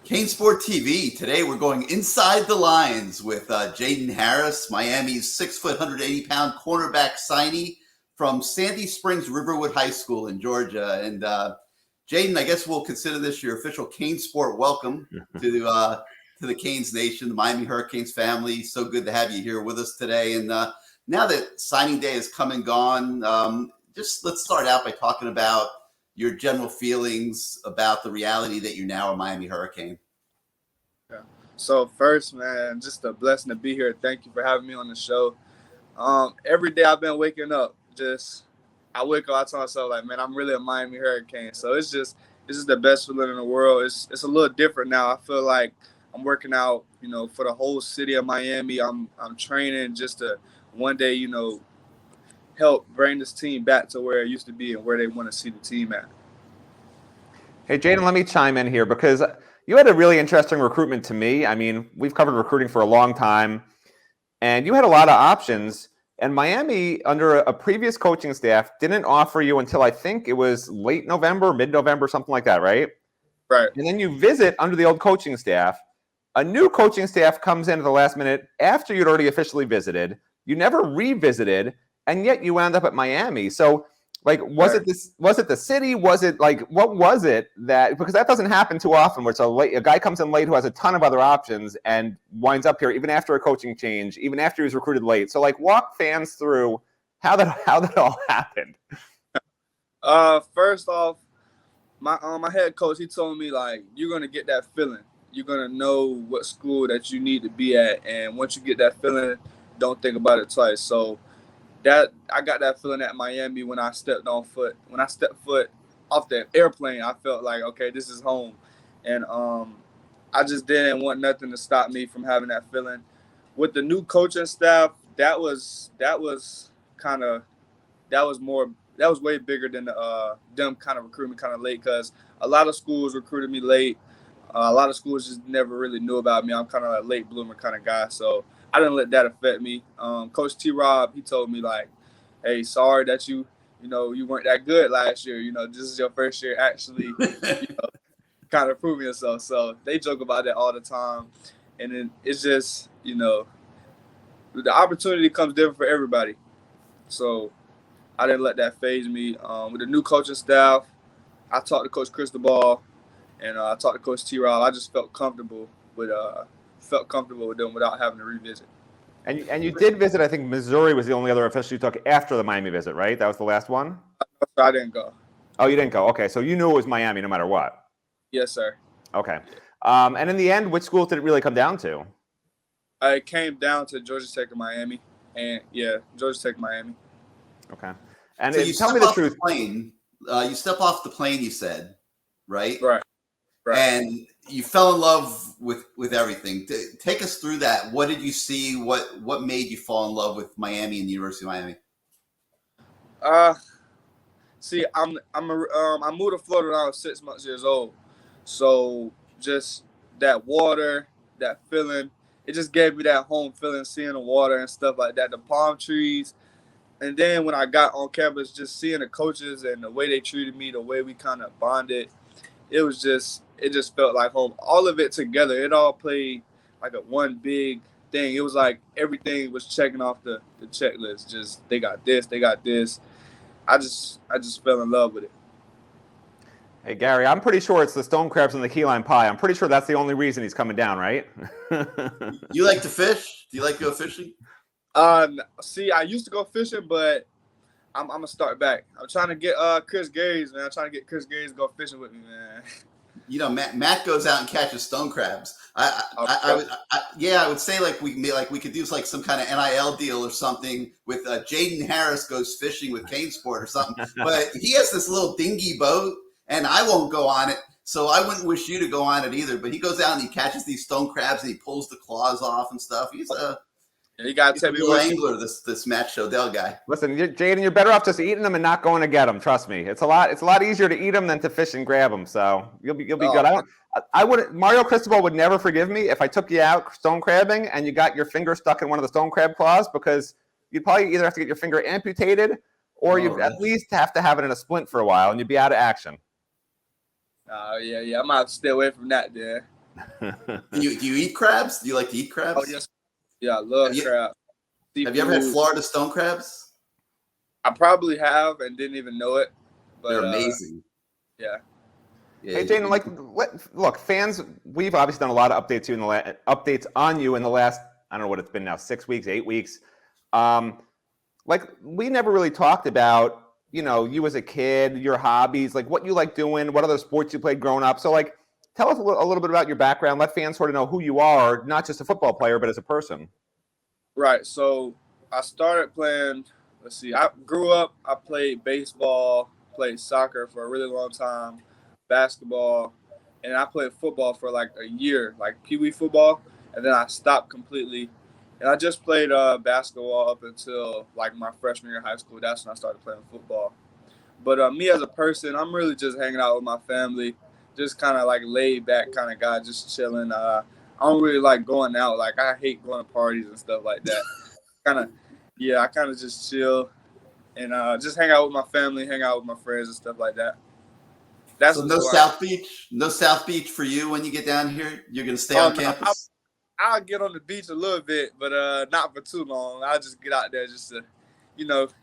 Cane Sport TV. Today we're going inside the lines with Jaden Harris, Miami's 6', 180-pound cornerback signee from Sandy Springs Riverwood High School in Georgia. And Jaden, I guess we'll consider this your official Cane Sport welcome to the Canes Nation, the Miami Hurricanes family. So good to have you here with us today. And now that signing day has come and gone, just let's start out by talking about your general feelings about the reality that you're now a Miami Hurricane. Yeah. So first, man, just a blessing to be here. Thank you for having me on the show. Every day I've been waking up, I wake up, I tell myself like, man, I'm really a Miami Hurricane. So it's just the best feeling in the world. It's a little different now. I feel like I'm working out, for the whole city of Miami. I'm training just to one day, help bring this team back to where it used to be and where they want to see the team at. Hey, Jaden, let me chime in here because you had a really interesting recruitment to me. I mean, we've covered recruiting for a long time, and you had a lot of options. And Miami, under a previous coaching staff, didn't offer you until I think it was late November, mid-November, something like that, right? Right. And then you visit under the old coaching staff. A new coaching staff comes in at the last minute after you'd already officially visited. You never revisited, and yet you wound up at Miami. So, was it the city? Was it what was it that, because that doesn't happen too often, where it's a guy comes in late who has a ton of other options and winds up here even after a coaching change, even after he was recruited late. So walk fans through how that all happened. First off, my head coach, he told me you're gonna get that feeling. You're gonna know what school that you need to be at, and once you get that feeling, don't think about it twice. So that I got that feeling at Miami when I stepped foot off the airplane. I felt like, okay, this is home, and I just didn't want nothing to stop me from having that feeling. With the new coaching staff, that was way bigger than them kind of recruiting me kind of late, because a lot of schools recruited me late. A lot of schools just never really knew about me. I'm kind of a late bloomer kind of guy, so I didn't let that affect me. Coach T-Rob, he told me hey, sorry that you weren't that good last year. This is your first year actually, kind of proving yourself. So they joke about that all the time, and then it's just the opportunity comes different for everybody. So I didn't let that faze me. With the new coaching staff, I talked to Coach Cristobal, and I talked to Coach T-Rob. I just felt comfortable with them without having to revisit. And you did visit, I think Missouri was the only other official you took after the Miami visit, right? That was the last one? I didn't go. Oh, you didn't go. Okay, so you knew it was Miami no matter what. Yes, sir. Okay. And in the end, which schools did it really come down to? It came down to Georgia Tech and Miami. And, Georgia Tech and Miami. Okay. And so you tell me the truth. You step off the plane, you said, right? Right. And you fell in love with everything. Take us through that. What did you see? What made you fall in love with Miami and the University of Miami? See, I moved to Florida when I was 6 months old. So just that water, that feeling, it just gave me that home feeling, seeing the water and stuff like that, the palm trees. And then when I got on campus, just seeing the coaches and the way they treated me, the way we kind of bonded, it just felt like home. All of it together, it all played like a one big thing. It was like everything was checking off the checklist. Just they got this, they got this. I just fell in love with it. Hey, Gary, I'm pretty sure it's the stone crabs and the key lime pie. I'm pretty sure that's the only reason he's coming down, right? You like to fish? Do you like to go fishing? See, I used to go fishing, but I'm gonna start back. I'm trying to get Chris Gary's, man. I'm trying to get Chris Gary's to go fishing with me, man. Matt goes out and catches stone crabs. I would say we could do some kind of NIL deal or something with Jaden Harris goes fishing with Cane Sport or something. But he has this little dinghy boat, and I won't go on it, so I wouldn't wish you to go on it either. But he goes out and he catches these stone crabs and he pulls the claws off and stuff. He's you gotta tell me what angler this Matt Shodell guy. Listen, Jaden, you're better off just eating them and not going to get them. Trust me, it's a lot easier to eat them than to fish and grab them. So you'll be good. I would. Mario Cristobal would never forgive me if I took you out stone crabbing and you got your finger stuck in one of the stone crab claws, because you'd probably either have to get your finger amputated or you'd at least have to have it in a splint for a while and you'd be out of action. Yeah. I might have to stay away from that, there. Do you eat crabs? Do you like to eat crabs? Oh yes, yeah, I love crab. Have you ever had Florida stone crabs? I probably have and didn't even know it. But, they're amazing. Yeah. Hey, Jaden, like, look, fans, we've obviously done a lot of updates on you in the last, I don't know what it's been now, 6 weeks, 8 weeks. Like, we never really talked about, you as a kid, your hobbies, like what you like doing, what other sports you played growing up. So, like, tell us a little bit about your background. Let fans sort of know who you are, not just a football player, but as a person. Right. So I started playing, I grew up, I played baseball, played soccer for a really long time, basketball, and I played football for like a year, like Pee Wee football, and then I stopped completely. And I just played basketball up until like my freshman year of high school. That's when I started playing football. But me as a person, I'm really just hanging out with my family, just kind of like laid back kind of guy, just chilling. I don't really like going out. Like, I hate going to parties and stuff like that. I kind of just chill and just hang out with my family, hang out with my friends and stuff like that. That's so South Beach? No South Beach for you when you get down here? You're going to stay on campus? I'll get on the beach a little bit, but not for too long. I'll just get out there just to,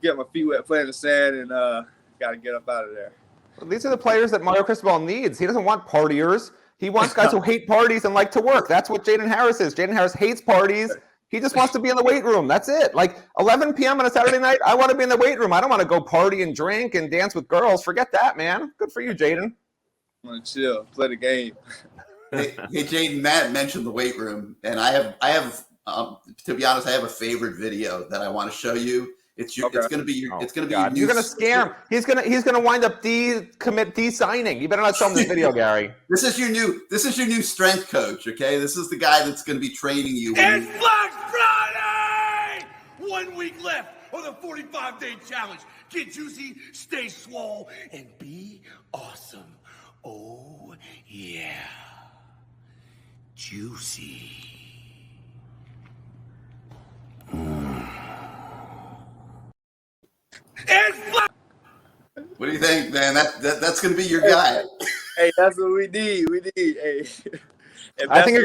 get my feet wet, play in the sand, and got to get up out of there. Well, these are the players that Mario Cristobal needs. He doesn't want partiers. He wants guys who hate parties and like to work. That's what Jaden Harris is. Jaden Harris hates parties. He just wants to be in the weight room. That's it. Like 11 p.m. on a Saturday night, I want to be in the weight room. I don't want to go party and drink and dance with girls. Forget that, man. Good for you, Jaden. I want to chill, play the game. Hey, Jaden, Matt mentioned the weight room, and I have to be honest, I have a favorite video that I want to show you. It's going to be your. It's going to be. Your You're going to scare him. He's going to wind up de-signing. You better not show him this video, Gary. This is your new strength coach. Okay, this is the guy that's going to be training you. It's Black Friday. 1 week left of the 45-day challenge. Get juicy, stay swole, and be awesome. Oh yeah, juicy. What do you think, man? That's going to be your guy. Hey, that's what we need. Hey, I think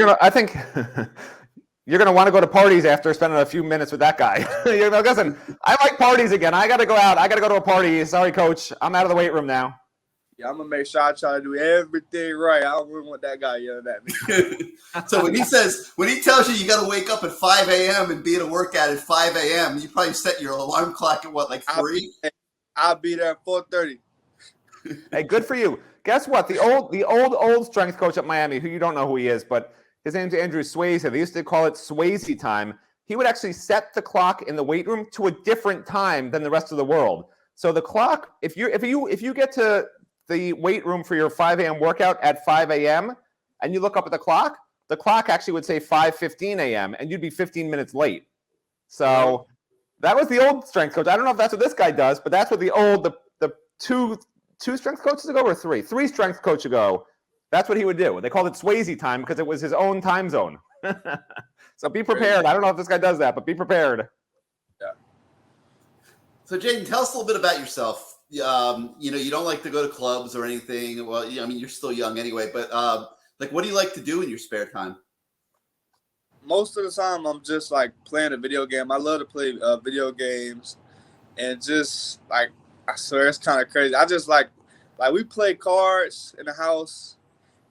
you're gonna want to go to parties after spending a few minutes with that guy. Listen, I like parties again. I got to go out. I got to go to a party. Sorry, coach. I'm out of the weight room now. Yeah, I'm gonna make sure I try to do everything right. I don't really want that guy yelling at me. So when he tells you got to wake up at 5 a.m. and be at a workout at 5 a.m., you probably set your alarm clock at what, like 3? I'll be there at 4:30. Hey, good for you. Guess what? The old strength coach at Miami, who you don't know who he is, but his name's Andrew Swayze. They used to call it Swayze time. He would actually set the clock in the weight room to a different time than the rest of the world. So the clock, if you get to the weight room for your 5 a.m. workout at 5 a.m. and you look up at the clock actually would say 5:15 a.m. and you'd be 15 minutes late. So that was the old strength coach. I don't know if that's what this guy does, but that's what the two strength coaches ago or three strength coach ago, that's what he would do. They called it Swayze time because it was his own time zone. So be prepared. I don't know if this guy does that, but be prepared. Yeah. So Jaden, tell us a little bit about yourself. You don't like to go to clubs or anything. Well, I mean, you're still young anyway, but what do you like to do in your spare time? Most of the time, I'm just like playing a video game. I love to play video games, and just like, I swear it's kind of crazy. I just like we play cards in the house,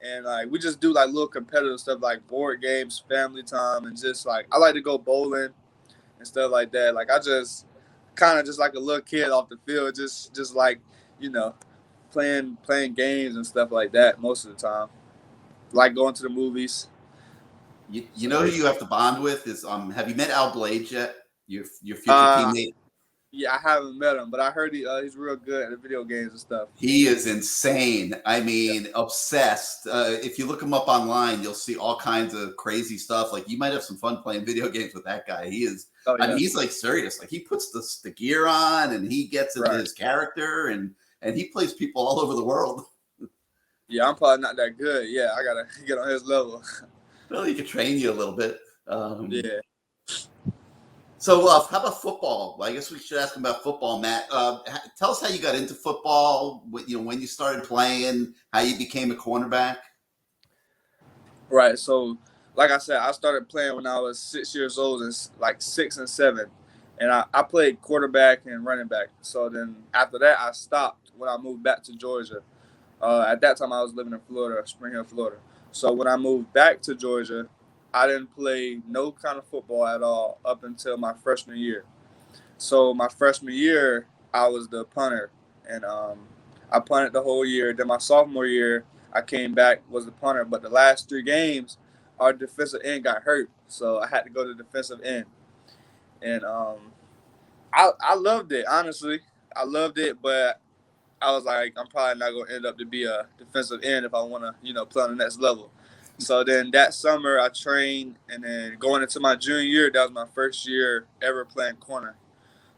and like we just do like little competitive stuff like board games, family time, and just like I like to go bowling and stuff like that. Like I just kind of just like a little kid off the field, just like playing games and stuff like that most of the time. Like going to the movies. You know who you have to bond with is have you met Al Blades yet? Your future teammate. Yeah, I haven't met him, but I heard he's real good at the video games and stuff. He is insane. I mean, obsessed. If you look him up online, you'll see all kinds of crazy stuff. Like you might have some fun playing video games with that guy. He is. Oh, yeah. I mean, he's like serious. Like he puts the gear on and he gets into his character and he plays people all over the world. Yeah, I'm probably not that good. Yeah, I gotta get on his level. Well, he could train you a little bit. Yeah. So how about football? Well, I guess we should ask him about football, Matt. Tell us how you got into football. When you started playing, how you became a cornerback. Right. So, like I said, I started playing when I was 6 years old, and like 6 and 7, and I played quarterback and running back. So then after that, I stopped when I moved back to Georgia. At that time, I was living in Florida, Spring Hill, Florida. So when I moved back to Georgia, I didn't play no kind of football at all up until my freshman year. So my freshman year, I was the punter, and I punted the whole year. Then my sophomore year, I came back, was the punter. But the last 3 games, our defensive end got hurt, so I had to go to defensive end. And I loved it, honestly. I loved it, but I was like, I'm probably not going to end up to be a defensive end if I want to, play on the next level. So then that summer I trained, and then going into my junior year, that was my first year ever playing corner.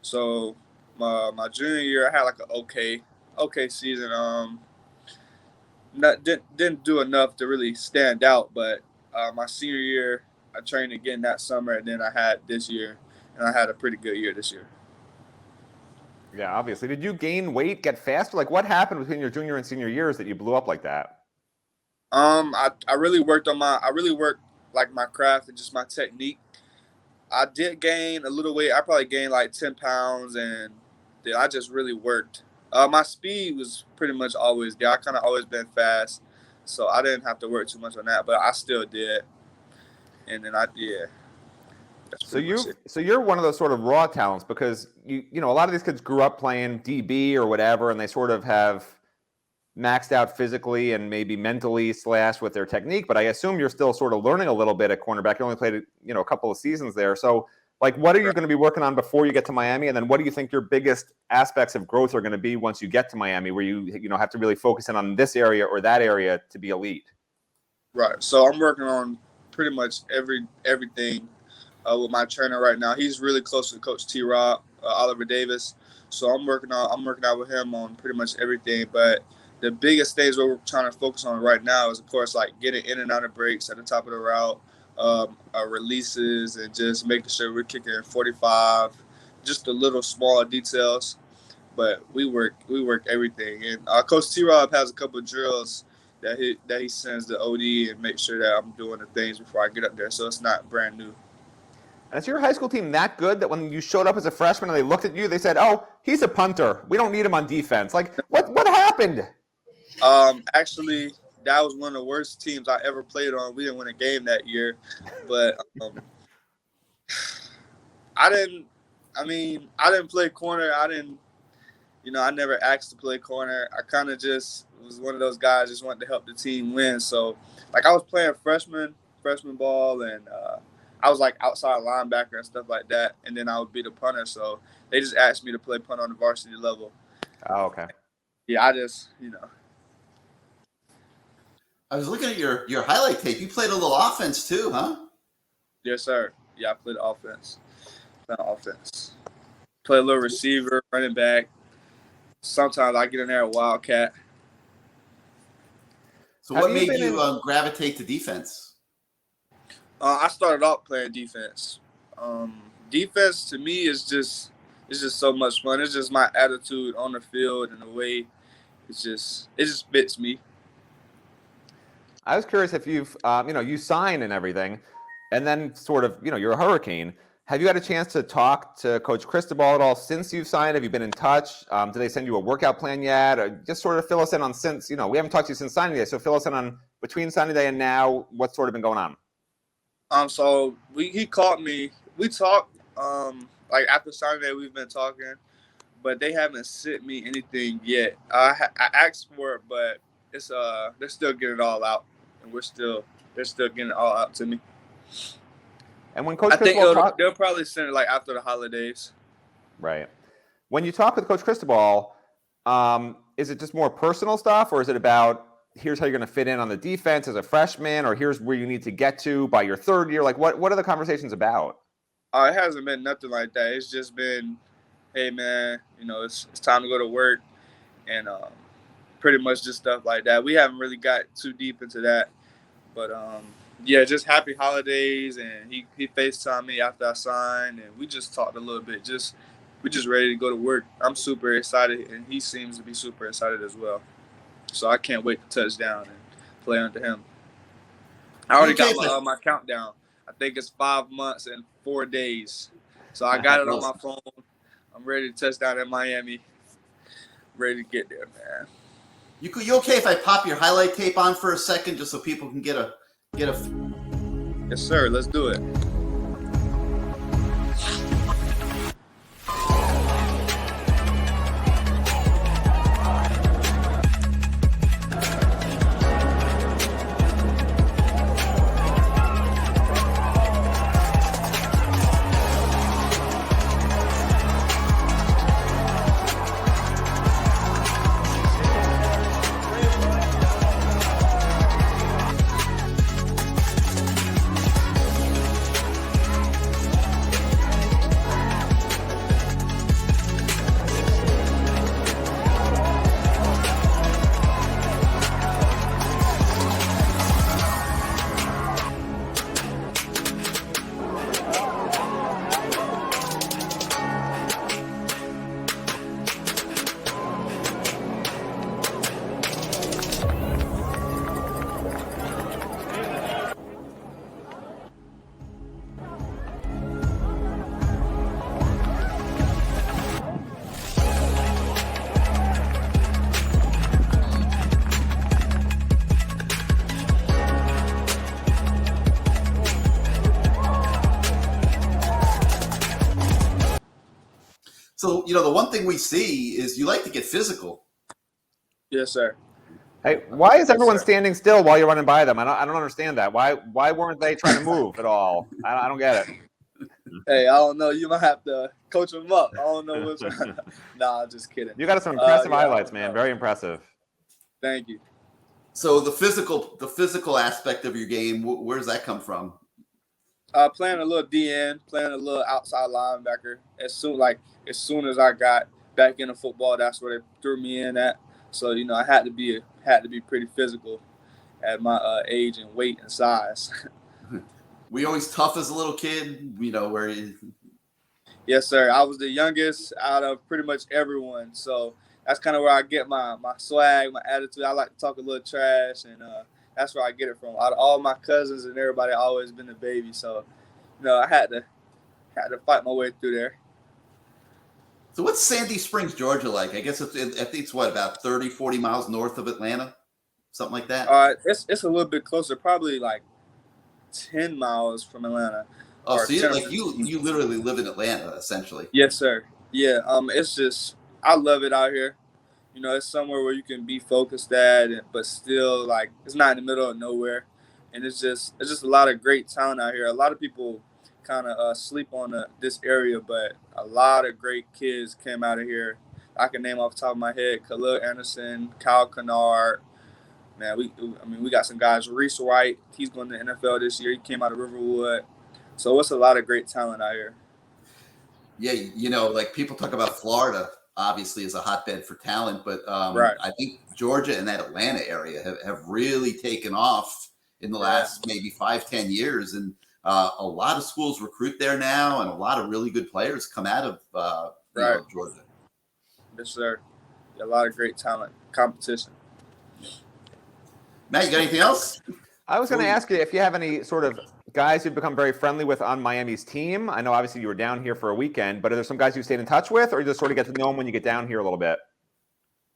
So my junior year, I had like an okay season. Didn't do enough to really stand out, but my senior year, I trained again that summer, and then I had this year, and I had a pretty good year this year. Yeah, obviously. Did you gain weight, get faster? Like, what happened between your junior and senior years that you blew up like that? I really worked like my craft and just my technique. I did gain a little weight. I probably gained like 10 pounds, and then I just really worked. My speed was pretty much always there. I kind of always been fast, so I didn't have to work too much on that, but I still did. And then that's pretty much it. So you're one of those sort of raw talents, because you know a lot of these kids grew up playing DB or whatever, and they sort of have maxed out physically and maybe mentally / with their technique. But I assume you're still sort of learning a little bit at cornerback. You only played a couple of seasons there. So like, what are you going to be working on before you get to Miami? And then what do you think your biggest aspects of growth are going to be once you get to Miami, where you have to really focus in on this area or that area to be elite? Right. So I'm working on pretty much everything with my trainer right now. He's really close to Coach T. Rob, Oliver Davis. So I'm working out with him on pretty much everything. But the biggest things we're trying to focus on right now is, of course, like getting in and out of breaks at the top of the route, releases, and just making sure we're kicking 45. Just the little smaller details. But we work everything. And Coach T. Rob has a couple of drills that he sends the OD and make sure that I'm doing the things before I get up there, so it's not brand new. And is your high school team that good that when you showed up as a freshman and they looked at you, they said, "Oh, he's a punter. We don't need him on defense"? Like, what happened? Actually, that was one of the worst teams I ever played on. We didn't win a game that year, but I didn't play corner. I never asked to play corner. I kind of just was one of those guys just wanted to help the team win. So, like, I was playing freshman ball, and I was like outside linebacker and stuff like that, and then I would be the punter. So they just asked me to play punt on the varsity level. Oh, okay. Yeah, I just, I was looking at your highlight tape. You played a little offense too, huh? Yes, sir. Yeah, I played offense. Play a little receiver, running back. Sometimes I get in there a wildcat. So what made you gravitate to defense? I started off playing defense. Defense to me is just so much fun. It's just my attitude on the field and the way it just fits me. I was curious if you've you sign and everything, and then sort of you're a Hurricane. Have you had a chance to talk to Coach Cristobal at all since you've signed? Have you been in touch? Do they send you a workout plan yet? Or just sort of fill us in on since, we haven't talked to you since signing day. So fill us in on between signing day and now, what's sort of been going on? So he called me. We talked, like after signing day, we've been talking, but they haven't sent me anything yet. I asked for it, but it's they're still getting it all out, and they're still getting it all out to me. And when Coach I think Cristobal they'll probably send it like after the holidays. Right. When you talk with Coach Cristobal, is it just more personal stuff, or is it about here's how you're going to fit in on the defense as a freshman, or here's where you need to get to by your third year? Like, what are the conversations about? It hasn't been nothing like that. It's just been, hey man, it's time to go to work, and pretty much just stuff like that. We haven't really got too deep into that, but yeah, just happy holidays, and he FaceTimed me after I signed, and we just talked a little bit. We're just ready to go to work. I'm super excited, and he seems to be super excited as well. So I can't wait to touch down and play under him. I already Okay, got my countdown. I think it's 5 months and 4 days. So I got it on my phone. I'm ready to touch down in Miami. Ready to get there, man. You okay if I pop your highlight tape on for a second, just so people can get a. Yes, sir. Let's do it. So, the one thing we see is you like to get physical. Yes, sir. Hey, why is everyone standing still while you're running by them? I don't understand that. Why weren't they trying to move at all? I don't get it. Hey, I don't know. You might have to coach them up. I don't know what's. Nah, just kidding. You got some impressive highlights, man. Very impressive. Thank you. So the physical aspect of your game, where does that come from? Playing a little DN, playing a little outside linebacker. As soon as I got back into football, that's where they threw me in at. So I had to be pretty physical at my age and weight and size. Were you always tough as a little kid? Where you... Yes, sir. I was the youngest out of pretty much everyone. So that's kind of where I get my swag, my attitude. I like to talk a little trash, and that's where I get it from. Out of all my cousins and everybody, I always been the baby. So, I had to fight my way through there. So what's Sandy Springs, Georgia like? I guess I think it's about 30, 40 miles north of Atlanta, something like that. It's a little bit closer, probably like 10 miles from Atlanta. Oh, so you literally live in Atlanta, essentially. Yes, sir. Yeah. It's just, I love it out here. It's somewhere where you can be focused at, but still it's not in the middle of nowhere, and it's just a lot of great talent out here. A lot of people kind of sleep on this area, but a lot of great kids came out of here. I can name off the top of my head: Khalil Anderson, Kyle Kennard. Man, we got some guys. Reese White, he's going to the NFL this year. He came out of Riverwood. So it's a lot of great talent out here. Yeah, people talk about Florida, obviously, as a hotbed for talent, but right. I think Georgia and that Atlanta area have really taken off in the last maybe 5-10 years. And a lot of schools recruit there now, and a lot of really good players come out of Georgia. Yes, sir. A lot of great talent, competition. Matt, you got anything else? I was going to ask you if you have any sort of guys you've become very friendly with on Miami's team. I know obviously you were down here for a weekend, but are there some guys you stayed in touch with, or you just sort of get to know them when you get down here a little bit?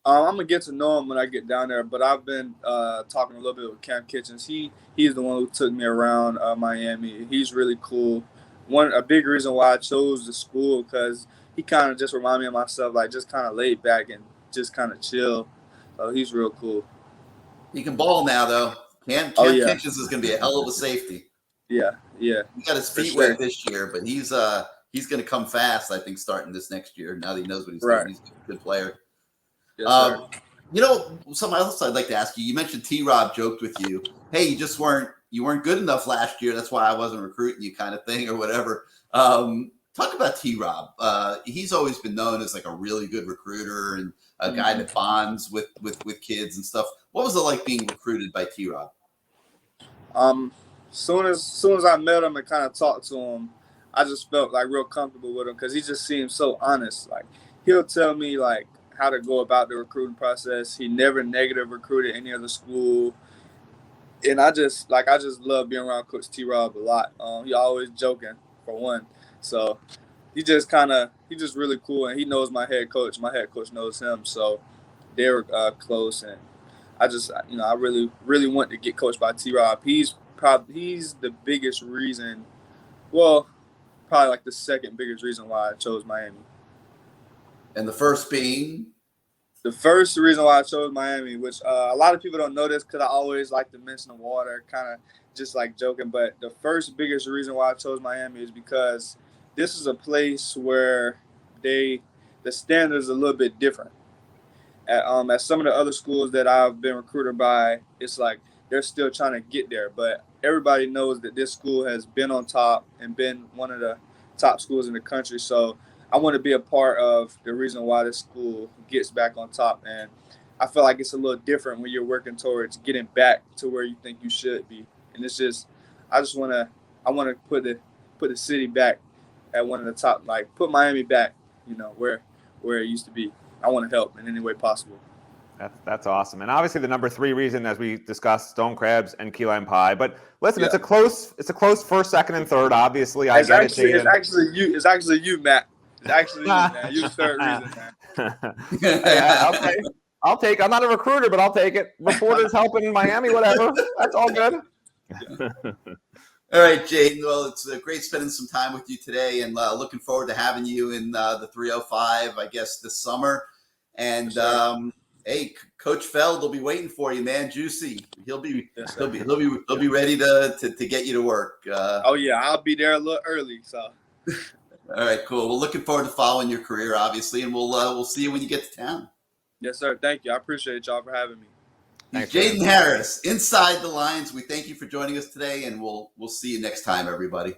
I'm going to get to know him when I get down there, but I've been talking a little bit with Cam Kitchens. He's the one who took me around Miami. He's really cool. A big reason why I chose the school, because he kind of just reminded me of myself, just kind of laid back and just kind of chill. So he's real cool. He can ball now, though. Cam Kitchens is going to be a hell of a safety. Yeah. He got his feet wet this year, but he's going to come fast, I think, starting this next year. Now that he knows what he's doing, he's a good player. Yes, Something else I'd like to ask you. You mentioned T-Rob joked with you. Hey, you weren't good enough last year. That's why I wasn't recruiting you, kind of thing, or whatever. Talk about T-Rob. He's always been known as a really good recruiter and a guy that bonds with kids and stuff. What was it like being recruited by T-Rob? Soon as I met him and kind of talked to him, I just felt real comfortable with him, because he just seemed so honest. He'll tell me how to go about the recruiting process. He never negative recruited any other school. And I just love being around Coach T. Rob a lot. He always joking for one, so he's just really cool, and he knows my head coach. My head coach knows him, so they're close. And I really want to get coached by T. Rob. He's the biggest reason. Well, probably like the second biggest reason why I chose Miami. And the first being? The first reason why I chose Miami, which a lot of people don't know this because I always like to mention the water, kind of just like joking. But the first biggest reason why I chose Miami is because this is a place where the standards are a little bit different. At some of the other schools that I've been recruited by, it's like they're still trying to get there. But everybody knows that this school has been on top and been one of the top schools in the country. So I want to be a part of the reason why this school gets back on top. And I feel like it's a little different when you're working towards getting back to where you think you should be. And it's just, I want to put the city back at one of the top, like put Miami back, where it used to be. I want to help in any way possible. That's awesome. And obviously the number 3 reason, as we discussed, stone crabs and key lime pie. But listen, It's a close first, second, and third. Obviously, I get it. It's actually you, Matt. It's actually you, man. You're the third reason, man. Okay. I'll take. I'm not a recruiter, but I'll take it. Reporters helping in Miami, whatever. That's all good. All right, Jaden. Well, it's great spending some time with you today, and looking forward to having you in the 305, I guess, this summer. And hey, Coach Feld will be waiting for you, man. Juicy. He'll be ready to get you to work. Oh yeah, I'll be there a little early. So. All right, cool. Well, looking forward to following your career, obviously, and we'll see you when you get to town. Yes, sir. Thank you. I appreciate y'all for having me. Thanks, Jaden Harris, Inside the Lines. We thank you for joining us today, and we'll see you next time, everybody.